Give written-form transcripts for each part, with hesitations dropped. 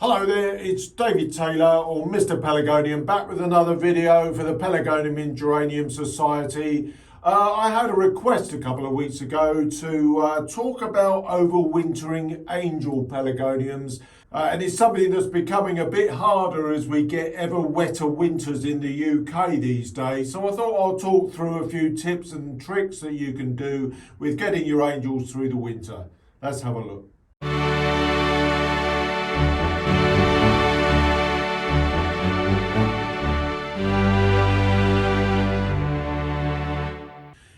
Hello there, it's David Taylor or Mr Pelargonium back with another video for the Pelargonium in Geranium Society. I had a request a couple of weeks ago to talk about overwintering Angel Pelargoniums, and it's something that's becoming a bit harder as we get ever wetter winters in the UK these days. So I thought I'll talk through a few tips and tricks that you can do with getting your angels through the winter. Let's have a look.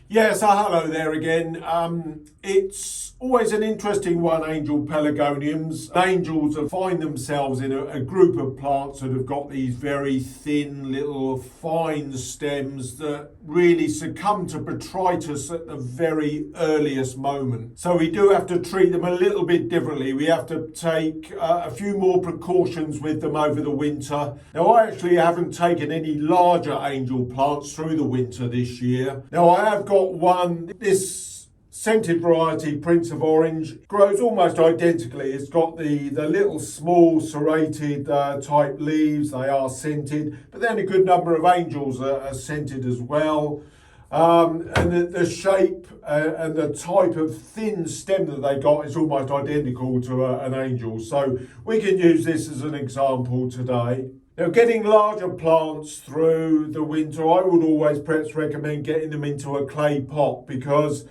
Yes, hello there again. It's always an interesting one, Angel Pelargoniums. Angels find themselves in a group of plants that have got these very thin little fine stems that really succumb to botrytis at the very earliest moment. So we do have to treat them a little bit differently. We have to take a few more precautions with them over the winter. Now, I actually haven't taken any larger angel plants through the winter this year. Now, I have got one, this scented variety, Prince of Orange, grows almost identically. It's got the little small serrated type leaves. They are scented, but then a good number of angels are scented as well. And the shape and the type of thin stem that they got is almost identical to an angel. So we can use this as an example today. Now, getting larger plants through the winter, I would always perhaps recommend getting them into a clay pot, because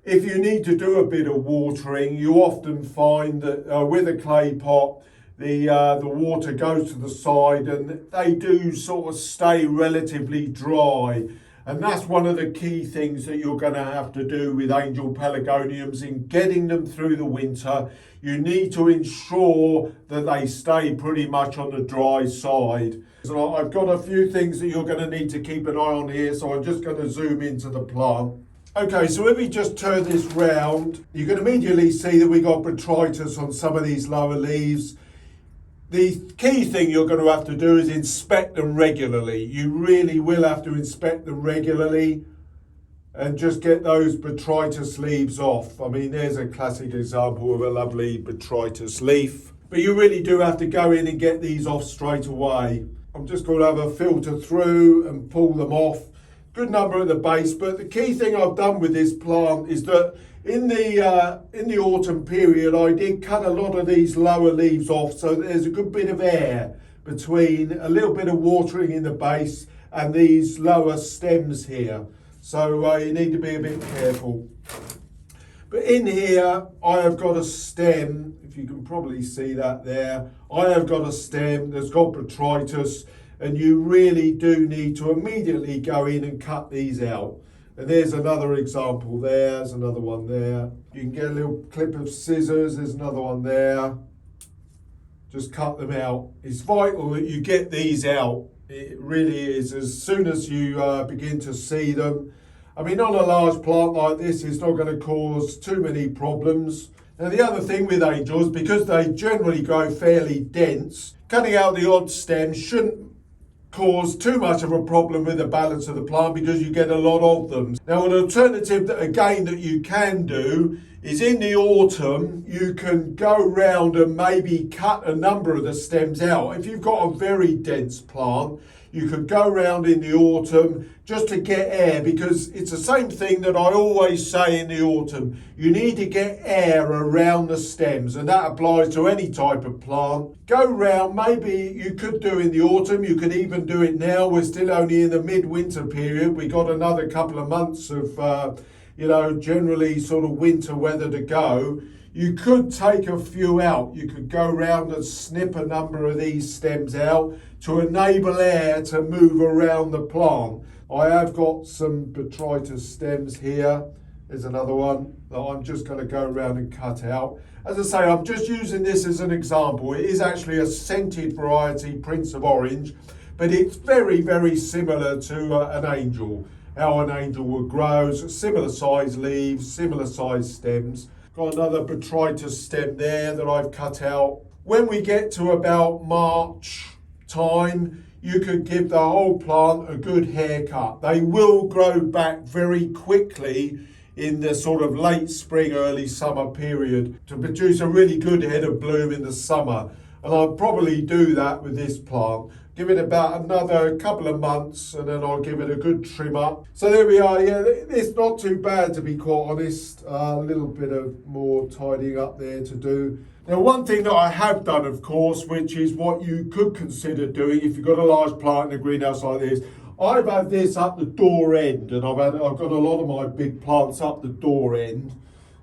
if you need to do a bit of watering, you often find that with a clay pot, the water goes to the side and they do sort of stay relatively dry. And that's one of the key things that you're going to have to do with Angel Pelargoniums in getting them through the winter. You need to ensure that they stay pretty much on the dry side. So I've got a few things that you're going to need to keep an eye on here, so I'm just going to zoom into the plant. Okay, so if we just turn this round, you can immediately see that we got botrytis on some of these lower leaves. The key thing you're going to have to do is inspect them regularly. You really will have to inspect them regularly and just get those botrytis leaves off. I mean, there's a classic example of a lovely botrytis leaf. But you really do have to go in and get these off straight away. I'm just going to have a filter through and pull them off. Good number at the base, but the key thing I've done with this plant is that in the autumn period, I did cut a lot of these lower leaves off, so there's a good bit of air between a little bit of watering in the base and these lower stems here. So you need to be a bit careful. But in here, I have got a stem, if you can probably see that there. I have got a stem that's got botrytis, and you really do need to immediately go in and cut these out. And there's another example there, there's another one there. You can get a little clip of scissors, there's another one there. Just cut them out. It's vital that you get these out. It really is, as soon as you begin to see them. I mean, on a large plant like this, it's not going to cause too many problems. Now, the other thing with angels, because they generally grow fairly dense, cutting out the odd stems shouldn't cause too much of a problem with the balance of the plant, because you get a lot of them. Now, an alternative that you can do is in the autumn, you can go round and maybe cut a number of the stems out. If you've got a very dense plant, you could go round in the autumn just to get air, because it's the same thing that I always say in the autumn. You need to get air around the stems, and that applies to any type of plant. Go round, maybe you could do in the autumn, you could even do it now. We're still only in the midwinter period. We got another couple of months of, generally sort of winter weather to go. You could take a few out. You could go round and snip a number of these stems out to enable air to move around the plant. I have got some botrytis stems here. There's another one that I'm just going to go around and cut out. As I say, I'm just using this as an example. It is actually a scented variety, Prince of Orange, but it's very, very similar to an angel. How an angel would grow, similar size leaves, similar size stems. Got another botrytis stem there that I've cut out. When we get to about March time, you could give the whole plant a good haircut. They will grow back very quickly in the sort of late spring, early summer period to produce a really good head of bloom in the summer. And I'll probably do that with this plant. Give it about another couple of months and then I'll give it a good trim up. So there we are. Yeah, it's not too bad, to be quite honest. A little bit of more tidying up there to do. Now, one thing that I have done, of course, which is what you could consider doing if you've got a large plant in a greenhouse like this, I've had this up the door end, and I've got a lot of my big plants up the door end.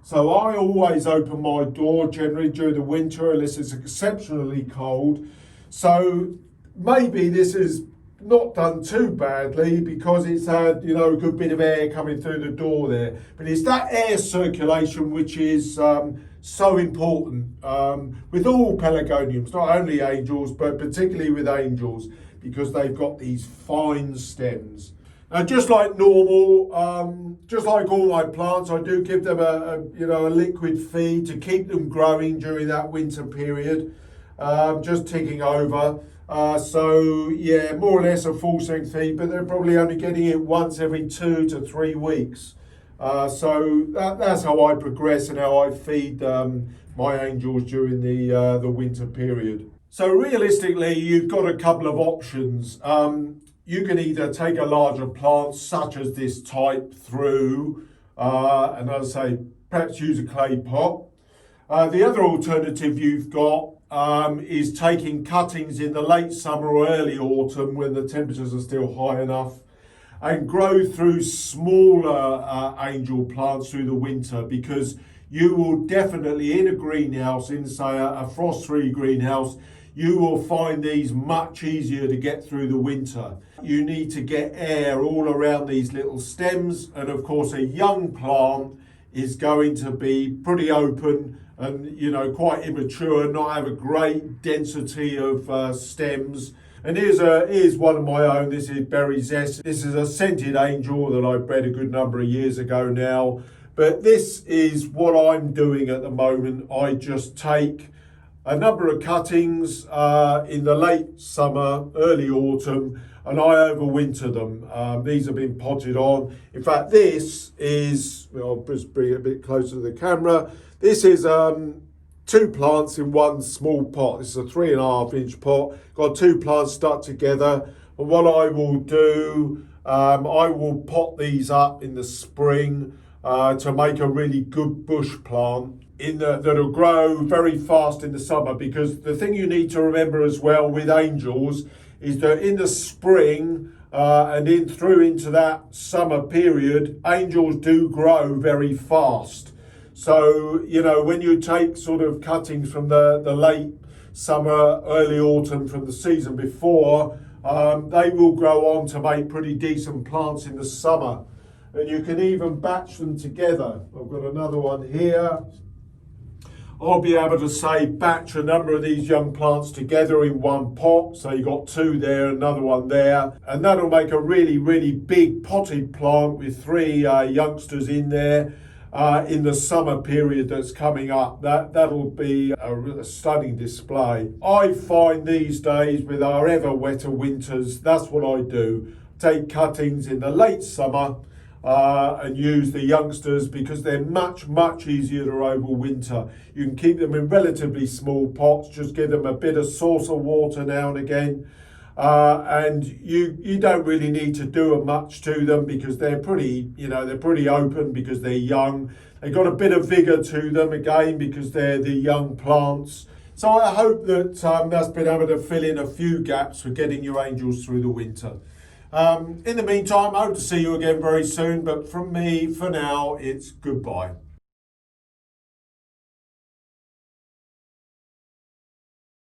So I always open my door generally during the winter unless it's exceptionally cold. So maybe this is not done too badly because it's had, you know, a good bit of air coming through the door there. But it's that air circulation which is so important with all pelargoniums, not only angels, but particularly with angels, because they've got these fine stems. Now, just like normal, just like all my plants, I do give them a liquid feed to keep them growing during that winter period, just ticking over. So yeah, more or less a full strength feed, but they're probably only getting it once every 2 to 3 weeks. So that's how I progress and how I feed my angels during the winter period. So realistically, you've got a couple of options. You can either take a larger plant, such as this type, through, and as I say, perhaps use a clay pot. The other alternative you've got is taking cuttings in the late summer or early autumn when the temperatures are still high enough, and grow through smaller angel plants through the winter, because you will definitely, in a greenhouse, in say a frost-free greenhouse, you will find these much easier to get through the winter. You need to get air all around these little stems, and of course a young plant is going to be pretty open and, you know, quite immature, not have a great density of stems. And here's one of my own. This is Berry Zest. This is a scented angel that I bred a good number of years ago now. But this is what I'm doing at the moment. I just take a number of cuttings in the late summer, early autumn, and I overwinter them. These have been potted on. In fact, this is, I'll just bring it a bit closer to the camera. This is 2 plants in one small pot. This is a 3.5-inch pot. Got 2 plants stuck together. And what I will do, I will pot these up in the spring to make a really good bush plant that'll grow very fast in the summer. Because the thing you need to remember as well with angels is that in the spring and through into that summer period, angels do grow very fast. So, you know, when you take sort of cuttings from the late summer, early autumn from the season before, they will grow on to make pretty decent plants in the summer. And you can even batch them together. I've got another one here. I'll be able to say batch a number of these young plants together in one pot. So you've got 2 there, another one there. And that'll make a really, really big potted plant with 3 youngsters in there. In the summer period that's coming up. That'll be a stunning display. I find these days with our ever wetter winters, that's what I do. Take cuttings in the late summer and use the youngsters because they're much, much easier to overwinter. You can keep them in relatively small pots, just give them a bit of source of water now and again. And you don't really need to do much to them because they're pretty open because they're young. They've got a bit of vigour to them again because they're the young plants. So I hope that that's been able to fill in a few gaps for getting your angels through the winter. In the meantime, I hope to see you again very soon. But from me, for now, it's goodbye.